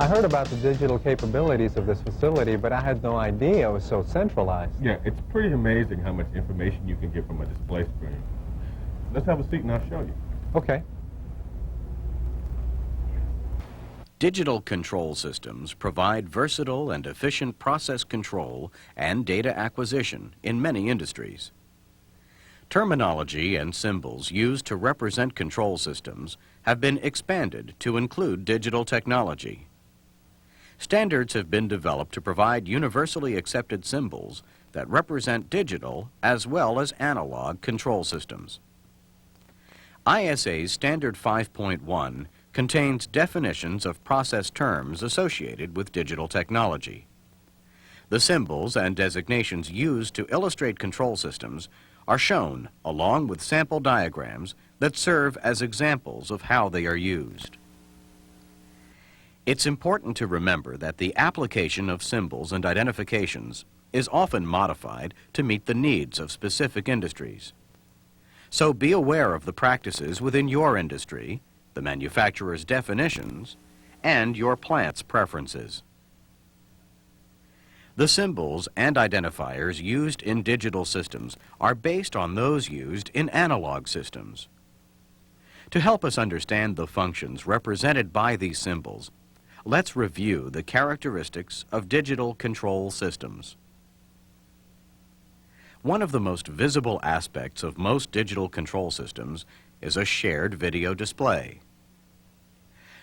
I heard about the digital capabilities of this facility, but I had no idea it was so centralized. Yeah, it's pretty amazing how much information you can get from a display screen. Let's have a seat and I'll show you. Okay. Digital control systems provide versatile and efficient process control and data acquisition in many industries. Terminology and symbols used to represent control systems have been expanded to include digital technology. Standards have been developed to provide universally accepted symbols that represent digital as well as analog control systems. ISA's Standard 5.1 contains definitions of process terms associated with digital technology. The symbols and designations used to illustrate control systems are shown along with sample diagrams that serve as examples of how they are used. It's important to remember that the application of symbols and identifications is often modified to meet the needs of specific industries. So be aware of the practices within your industry, the manufacturer's definitions, and your plant's preferences. The symbols and identifiers used in digital systems are based on those used in analog systems. To help us understand the functions represented by these symbols, let's review the characteristics of digital control systems. One of the most visible aspects of most digital control systems is a shared video display.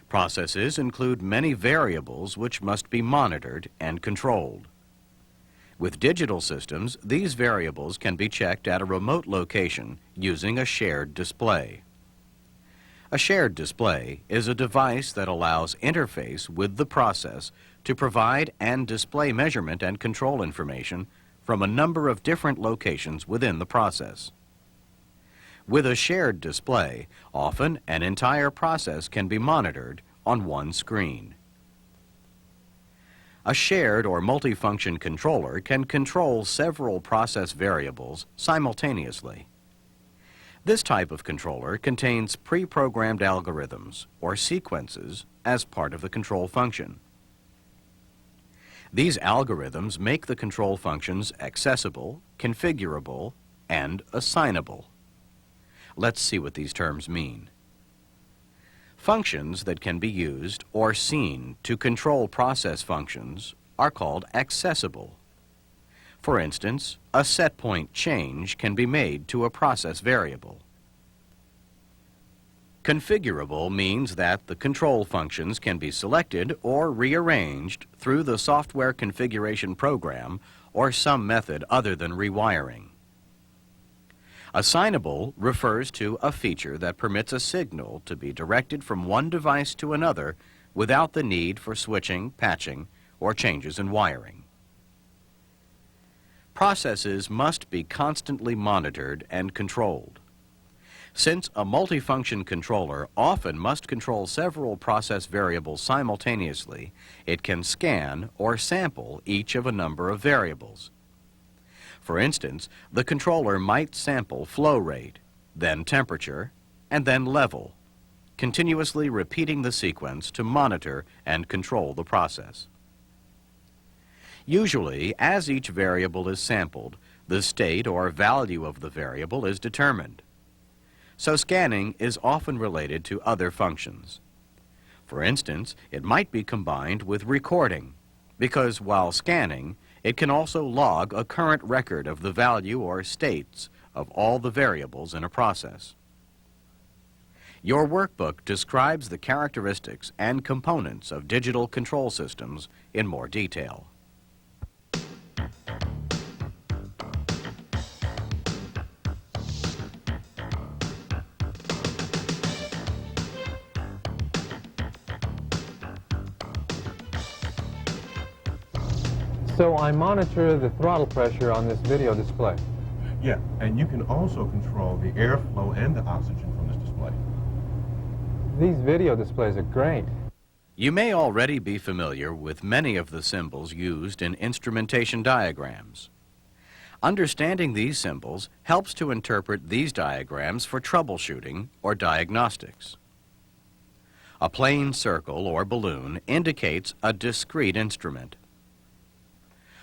Processes include many variables which must be monitored and controlled. With digital systems, these variables can be checked at a remote location using a shared display. A shared display is a device that allows interface with the process to provide and display measurement and control information from a number of different locations within the process. With a shared display, often an entire process can be monitored on one screen. A shared or multifunction controller can control several process variables simultaneously. This type of controller contains pre-programmed algorithms or sequences as part of the control function. These algorithms make the control functions accessible, configurable, and assignable. Let's see what these terms mean. Functions that can be used or seen to control process functions are called accessible. For instance, a set point change can be made to a process variable. Configurable means that the control functions can be selected or rearranged through the software configuration program or some method other than rewiring. Assignable refers to a feature that permits a signal to be directed from one device to another without the need for switching, patching, or changes in wiring. Processes must be constantly monitored and controlled. Since a multifunction controller often must control several process variables simultaneously, it can scan or sample each of a number of variables. For instance, the controller might sample flow rate, then temperature, and then level, continuously repeating the sequence to monitor and control the process. Usually, as each variable is sampled, the state or value of the variable is determined. So scanning is often related to other functions. For instance, it might be combined with recording, because while scanning, it can also log a current record of the value or states of all the variables in a process. Your workbook describes the characteristics and components of digital control systems in more detail. So I monitor the throttle pressure on this video display. Yeah, and you can also control the airflow and the oxygen from this display. These video displays are great. You may already be familiar with many of the symbols used in instrumentation diagrams. Understanding these symbols helps to interpret these diagrams for troubleshooting or diagnostics. A plain circle or balloon indicates a discrete instrument.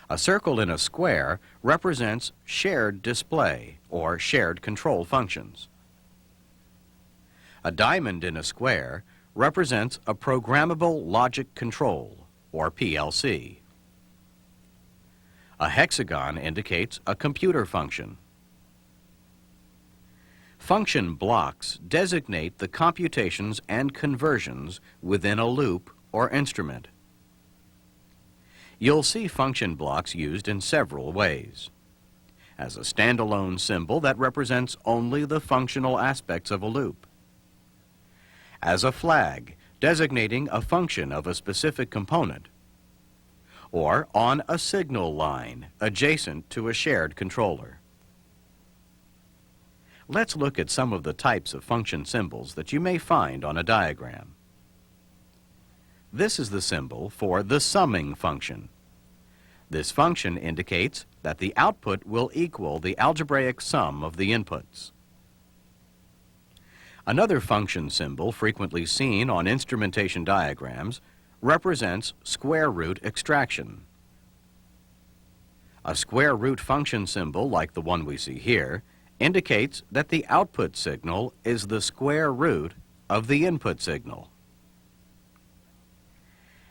A circle in a square represents shared display or shared control functions. A diamond in a square represents a programmable logic control or PLC. A hexagon indicates a computer function. Function blocks designate the computations and conversions within a loop or instrument. You'll see function blocks used in several ways. As a standalone symbol that represents only the functional aspects of a loop. As a flag designating a function of a specific component. Or on a signal line adjacent to a shared controller. Let's look at some of the types of function symbols that you may find on a diagram. This is the symbol for the summing function. This function indicates that the output will equal the algebraic sum of the inputs. Another function symbol frequently seen on instrumentation diagrams represents square root extraction. A square root function symbol, like the one we see here, indicates that the output signal is the square root of the input signal.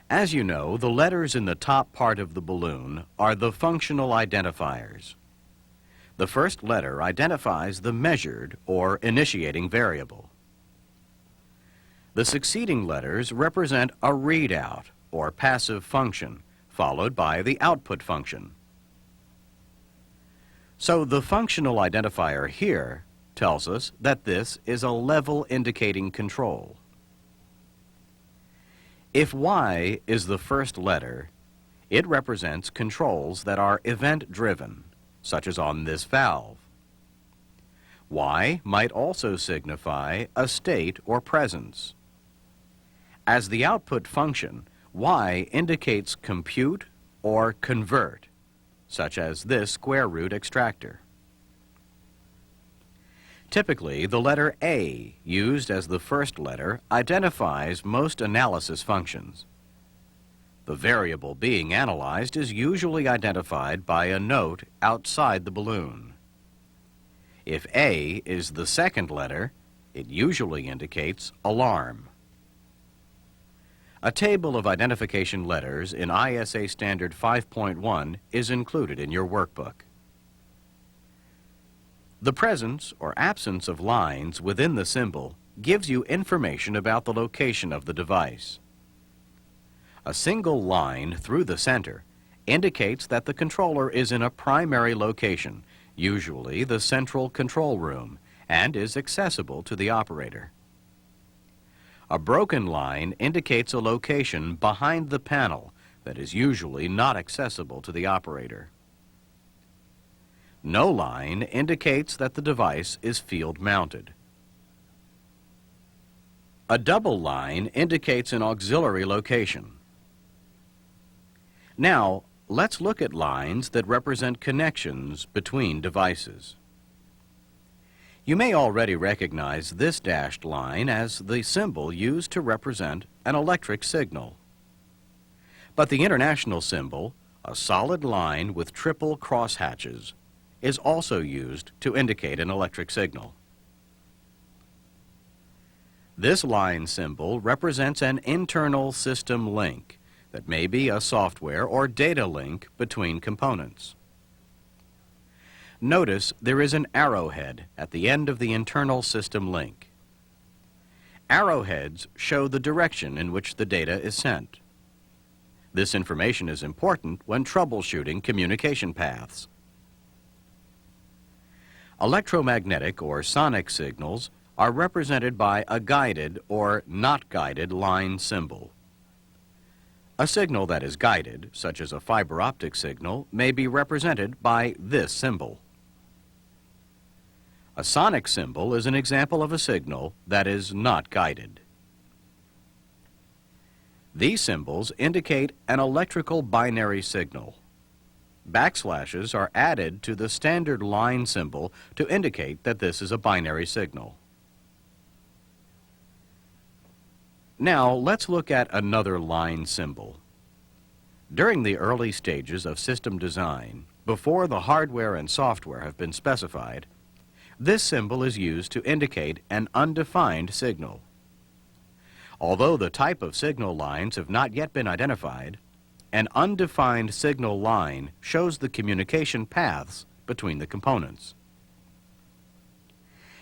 As you know, the letters in the top part of the balloon are the functional identifiers. The first letter identifies the measured or initiating variable. The succeeding letters represent a readout or passive function, followed by the output function. So the functional identifier here tells us that this is a level indicating control. If Y is the first letter, it represents controls that are event-driven, such as on this valve. Y might also signify a state or presence. As the output function, Y indicates compute or convert, such as this square root extractor. Typically, the letter A, used as the first letter, identifies most analysis functions. The variable being analyzed is usually identified by a note outside the balloon. If A is the second letter, it usually indicates alarm. A table of identification letters in ISA Standard 5.1 is included in your workbook. The presence or absence of lines within the symbol gives you information about the location of the device. A single line through the center indicates that the controller is in a primary location, usually the central control room, and is accessible to the operator. A broken line indicates a location behind the panel that is usually not accessible to the operator. No line indicates that the device is field-mounted. A double line indicates an auxiliary location. Now, let's look at lines that represent connections between devices. You may already recognize this dashed line as the symbol used to represent an electric signal. But the international symbol, a solid line with triple crosshatches, is also used to indicate an electric signal. This line symbol represents an internal system link that may be a software or data link between components. Notice there is an arrowhead at the end of the internal system link. Arrowheads show the direction in which the data is sent. This information is important when troubleshooting communication paths. Electromagnetic or sonic signals are represented by a guided or not guided line symbol. A signal that is guided, such as a fiber optic signal, may be represented by this symbol. A sonic symbol is an example of a signal that is not guided. These symbols indicate an electrical binary signal. Backslashes are added to the standard line symbol to indicate that this is a binary signal. Now, let's look at another line symbol. During the early stages of system design, before the hardware and software have been specified, this symbol is used to indicate an undefined signal. Although the type of signal lines have not yet been identified, an undefined signal line shows the communication paths between the components.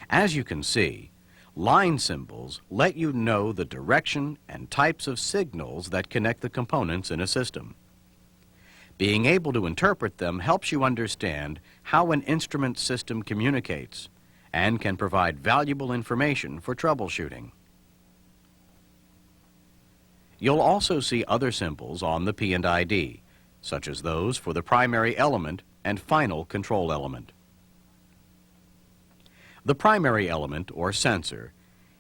As you can see, line symbols let you know the direction and types of signals that connect the components in a system. Being able to interpret them helps you understand how an instrument system communicates and can provide valuable information for troubleshooting. You'll also see other symbols on the P&ID, such as those for the primary element and final control element. The primary element, or sensor,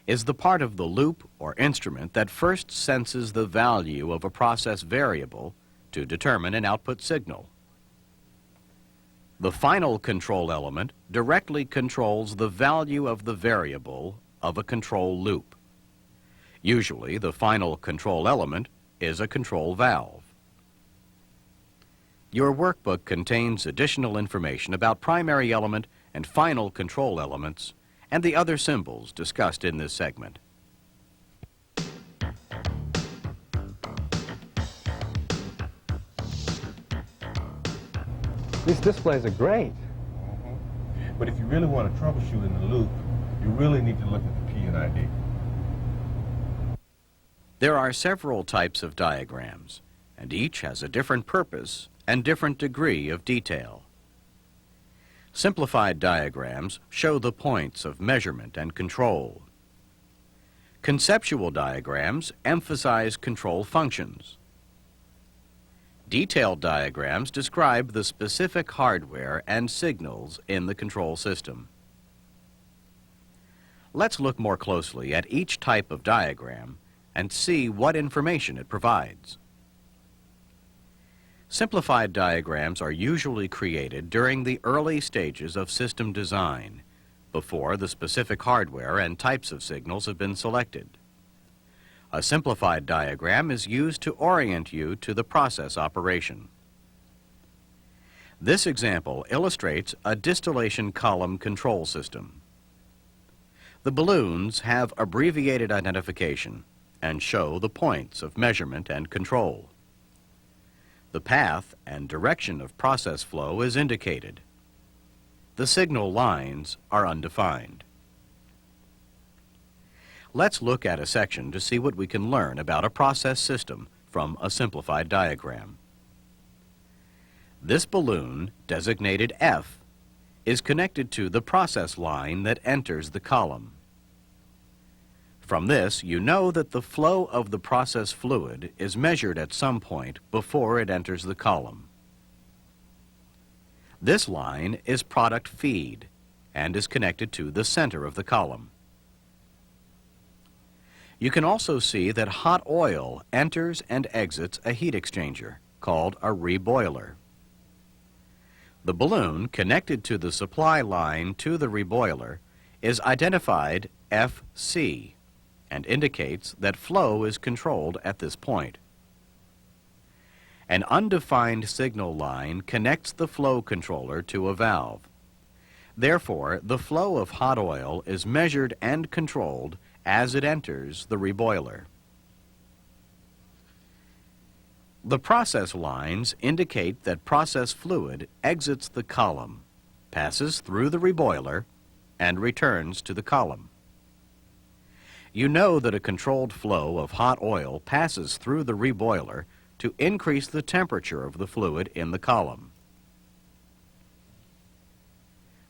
is the part of the loop or instrument that first senses the value of a process variable to determine an output signal. The final control element directly controls the value of the variable of a control loop. Usually, the final control element is a control valve. Your workbook contains additional information about primary element and final control elements and the other symbols discussed in this segment. These displays are great. But if you really want to troubleshoot in the loop, you really need to look at the P&ID. There are several types of diagrams, and each has a different purpose and different degree of detail. Simplified diagrams show the points of measurement and control. Conceptual diagrams emphasize control functions. Detailed diagrams describe the specific hardware and signals in the control system. Let's look more closely at each type of diagram and see what information it provides. Simplified diagrams are usually created during the early stages of system design, before the specific hardware and types of signals have been selected. A simplified diagram is used to orient you to the process operation. This example illustrates a distillation column control system. The balloons have abbreviated identification and show the points of measurement and control. The path and direction of process flow is indicated. The signal lines are undefined. Let's look at a section to see what we can learn about a process system from a simplified diagram. This balloon, designated F, is connected to the process line that enters the column. From this, you know that the flow of the process fluid is measured at some point before it enters the column. This line is product feed and is connected to the center of the column. You can also see that hot oil enters and exits a heat exchanger called a reboiler. The balloon connected to the supply line to the reboiler is identified FC and indicates that flow is controlled at this point. An undefined signal line connects the flow controller to a valve. Therefore, the flow of hot oil is measured and controlled as it enters the reboiler. The process lines indicate that process fluid exits the column, passes through the reboiler, and returns to the column. You know that a controlled flow of hot oil passes through the reboiler to increase the temperature of the fluid in the column.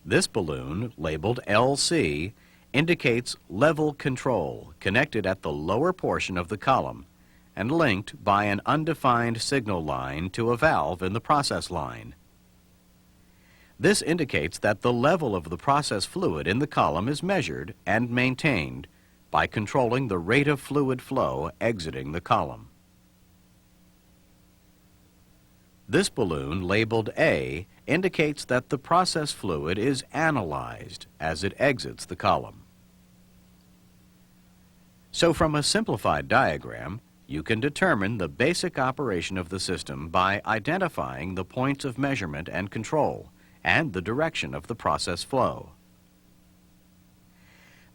This balloon, labeled LC, indicates level control connected at the lower portion of the column and linked by an undefined signal line to a valve in the process line. This indicates that the level of the process fluid in the column is measured and maintained by controlling the rate of fluid flow exiting the column. This balloon, labeled A, indicates that the process fluid is analyzed as it exits the column. So from a simplified diagram, you can determine the basic operation of the system by identifying the points of measurement and control and the direction of the process flow.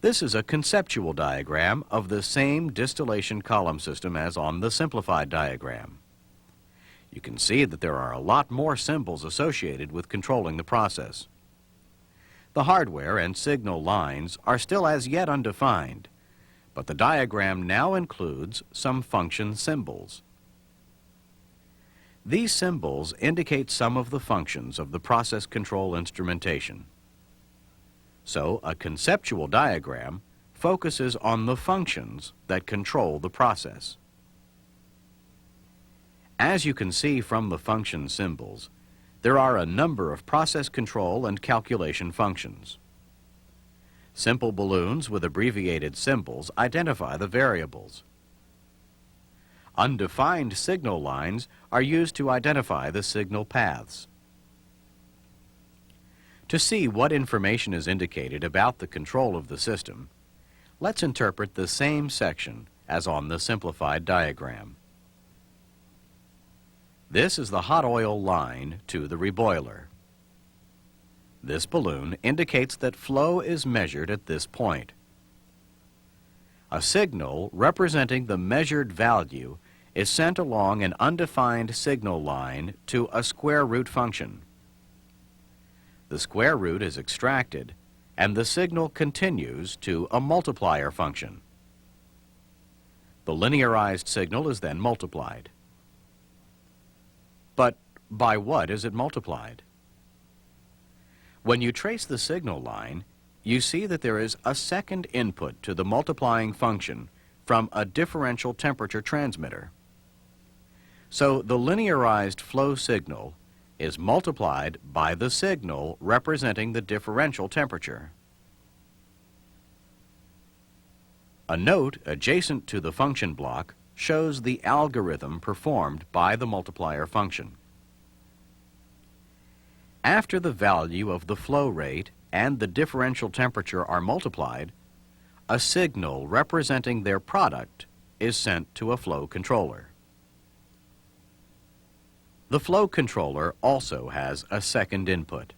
This is a conceptual diagram of the same distillation column system as on the simplified diagram. You can see that there are a lot more symbols associated with controlling the process. The hardware and signal lines are still as yet undefined, but the diagram now includes some function symbols. These symbols indicate some of the functions of the process control instrumentation. So, a conceptual diagram focuses on the functions that control the process. As you can see from the function symbols, there are a number of process control and calculation functions. Simple balloons with abbreviated symbols identify the variables. Undefined signal lines are used to identify the signal paths. To see what information is indicated about the control of the system, let's interpret the same section as on the simplified diagram. This is the hot oil line to the reboiler. This balloon indicates that flow is measured at this point. A signal representing the measured value is sent along an undefined signal line to a square root function. The square root is extracted, and the signal continues to a multiplier function. The linearized signal is then multiplied. But by what is it multiplied? When you trace the signal line, you see that there is a second input to the multiplying function from a differential temperature transmitter. So the linearized flow signal is multiplied by the signal representing the differential temperature. A note adjacent to the function block shows the algorithm performed by the multiplier function. After the value of the flow rate and the differential temperature are multiplied, a signal representing their product is sent to a flow controller. The flow controller also has a second input.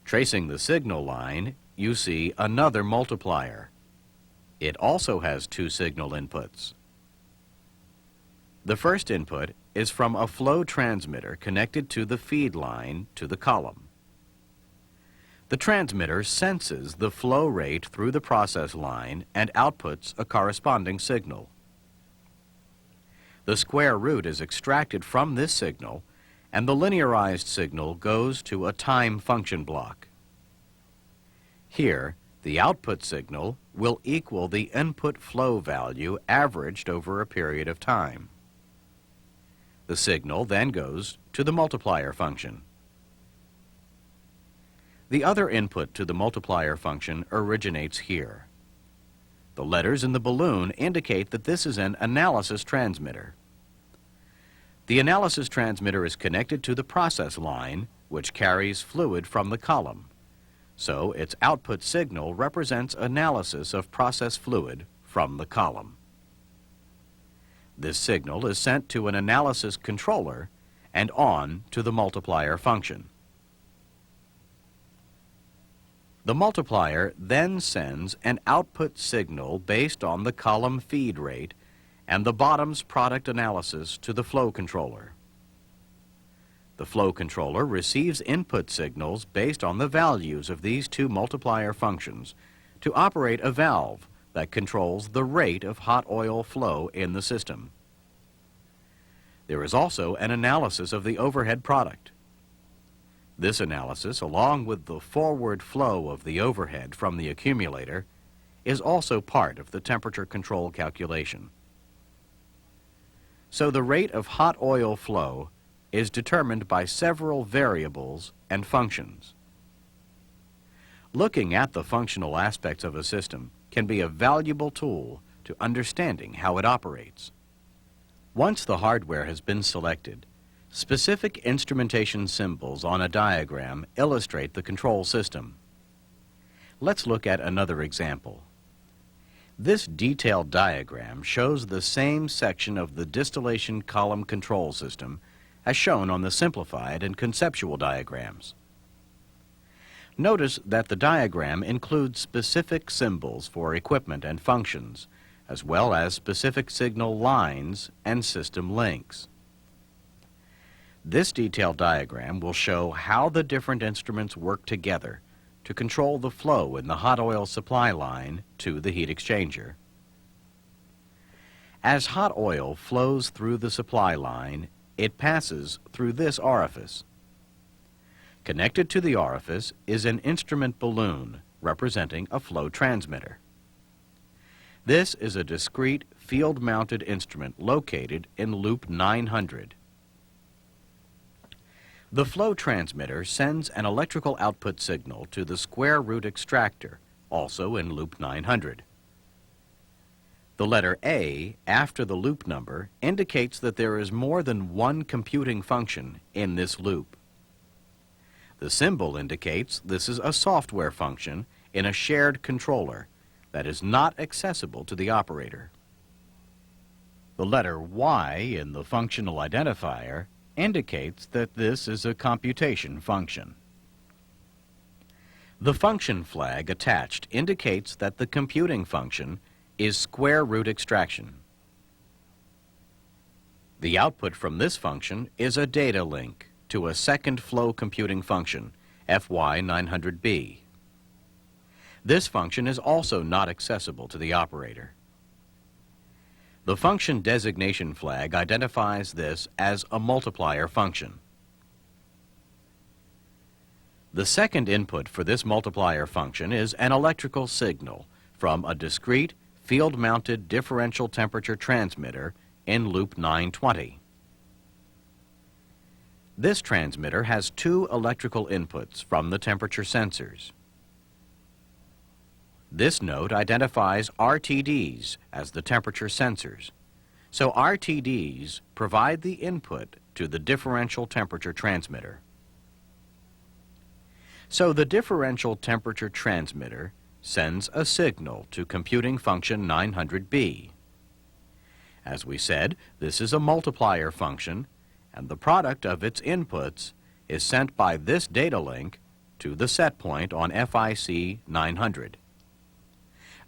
Tracing the signal line, you see another multiplier. It also has two signal inputs. The first input is from a flow transmitter connected to the feed line to the column. The transmitter senses the flow rate through the process line and outputs a corresponding signal. The square root is extracted from this signal, and the linearized signal goes to a time function block. Here, the output signal will equal the input flow value averaged over a period of time. The signal then goes to the multiplier function. The other input to the multiplier function originates here. The letters in the balloon indicate that this is an analysis transmitter. The analysis transmitter is connected to the process line, which carries fluid from the column. So its output signal represents analysis of process fluid from the column. This signal is sent to an analysis controller and on to the multiplier function. The multiplier then sends an output signal based on the column feed rate and the bottom's product analysis to the flow controller. The flow controller receives input signals based on the values of these two multiplier functions to operate a valve that controls the rate of hot oil flow in the system. There is also an analysis of the overhead product. This analysis, along with the forward flow of the overhead from the accumulator, is also part of the temperature control calculation. So the rate of hot oil flow is determined by several variables and functions. Looking at the functional aspects of a system can be a valuable tool to understanding how it operates. Once the hardware has been selected, specific instrumentation symbols on a diagram illustrate the control system. Let's look at another example. This detailed diagram shows the same section of the distillation column control system as shown on the simplified and conceptual diagrams. Notice that the diagram includes specific symbols for equipment and functions, as well as specific signal lines and system links. This detailed diagram will show how the different instruments work together to control the flow in the hot oil supply line to the heat exchanger. As hot oil flows through the supply line, it passes through this orifice. Connected to the orifice is an instrument balloon representing a flow transmitter. This is a discrete field-mounted instrument located in loop 900. The flow transmitter sends an electrical output signal to the square root extractor, also in loop 900. The letter A after the loop number indicates that there is more than one computing function in this loop. The symbol indicates this is a software function in a shared controller that is not accessible to the operator. The letter Y in the functional identifier indicates that this is a computation function. The function flag attached indicates that the computing function is square root extraction. The output from this function is a data link to a second flow computing function, FY900B. This function is also not accessible to the operator. The function designation flag identifies this as a multiplier function. The second input for this multiplier function is an electrical signal from a discrete field-mounted differential temperature transmitter in loop 920. This transmitter has two electrical inputs from the temperature sensors. This note identifies RTDs as the temperature sensors, so RTDs provide the input to the differential temperature transmitter. So the differential temperature transmitter sends a signal to computing function 900B. As we said, this is a multiplier function, and the product of its inputs is sent by this data link to the set point on FIC 900.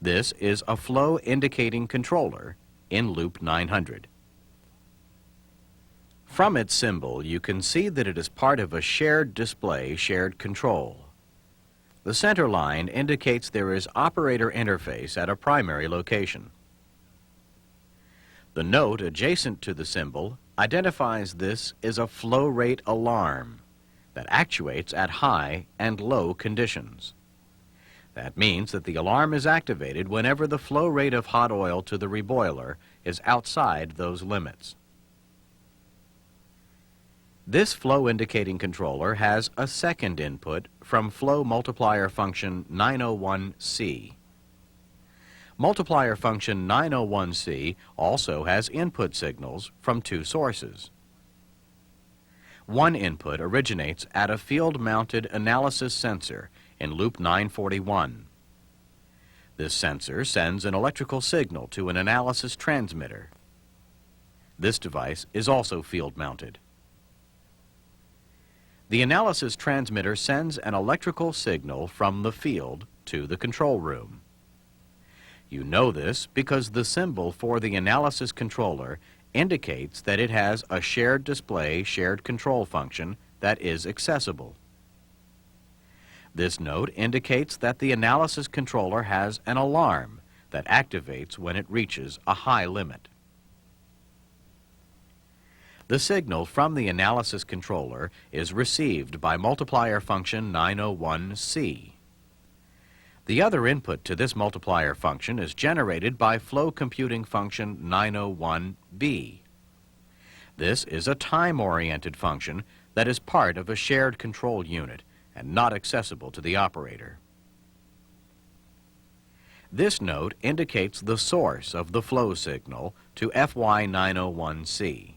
This is a flow indicating controller in loop 900. From its symbol, you can see that it is part of a shared display, shared control. The center line indicates there is operator interface at a primary location. The note adjacent to the symbol identifies this as a flow rate alarm that actuates at high and low conditions. That means that the alarm is activated whenever the flow rate of hot oil to the reboiler is outside those limits. This flow indicating controller has a second input from flow multiplier function 901C. Multiplier function 901C also has input signals from two sources. One input originates at a field-mounted analysis sensor in loop 941. This sensor sends an electrical signal to an analysis transmitter. This device is also field-mounted. The analysis transmitter sends an electrical signal from the field to the control room. You know this because the symbol for the analysis controller indicates that it has a shared display, shared control function that is accessible. This note indicates that the analysis controller has an alarm that activates when it reaches a high limit. The signal from the analysis controller is received by multiplier function 901C. The other input to this multiplier function is generated by flow computing function 901B. This is a time-oriented function that is part of a shared control unit and not accessible to the operator. This note indicates the source of the flow signal to FY901C.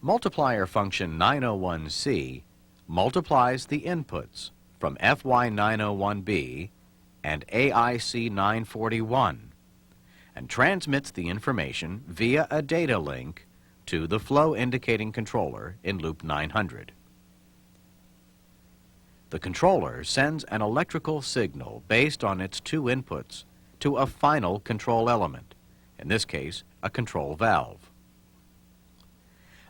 Multiplier function 901C multiplies the inputs from FY901B and AIC 941 and transmits the information via a data link to the flow indicating controller in loop 900. The controller sends an electrical signal based on its two inputs to a final control element, in this case, a control valve.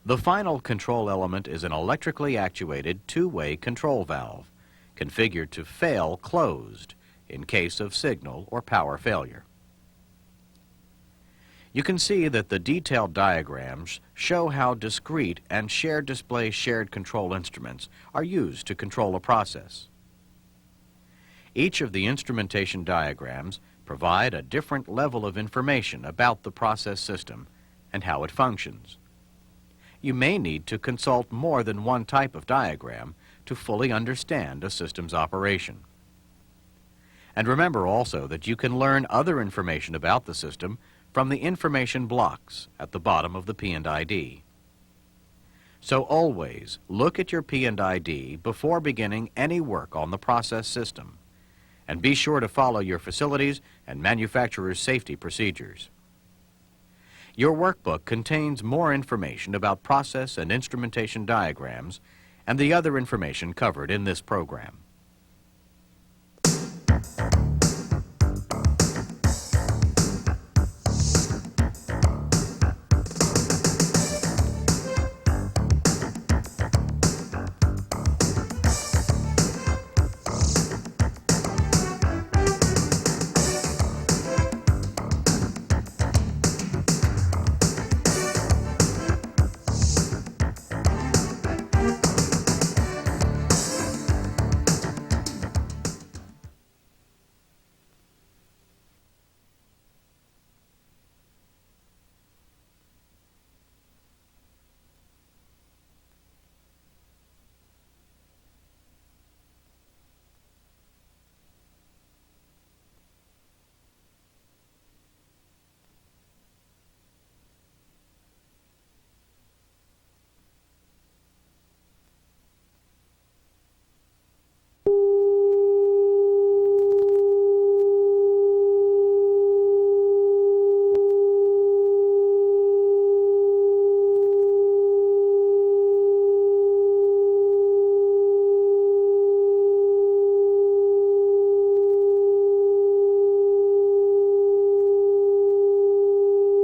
The final control element is an electrically actuated two-way control valve, configured to fail closed in case of signal or power failure. You can see that the detailed diagrams show how discrete and shared display shared control instruments are used to control a process. Each of the instrumentation diagrams provide a different level of information about the process system and how it functions. You may need to consult more than one type of diagram to fully understand a system's operation. And remember also that you can learn other information about the system from the information blocks at the bottom of the P&ID. So always look at your P&ID before beginning any work on the process system, and be sure to follow your facilities and manufacturer's safety procedures. Your workbook contains more information about process and instrumentation diagrams and the other information covered in this program.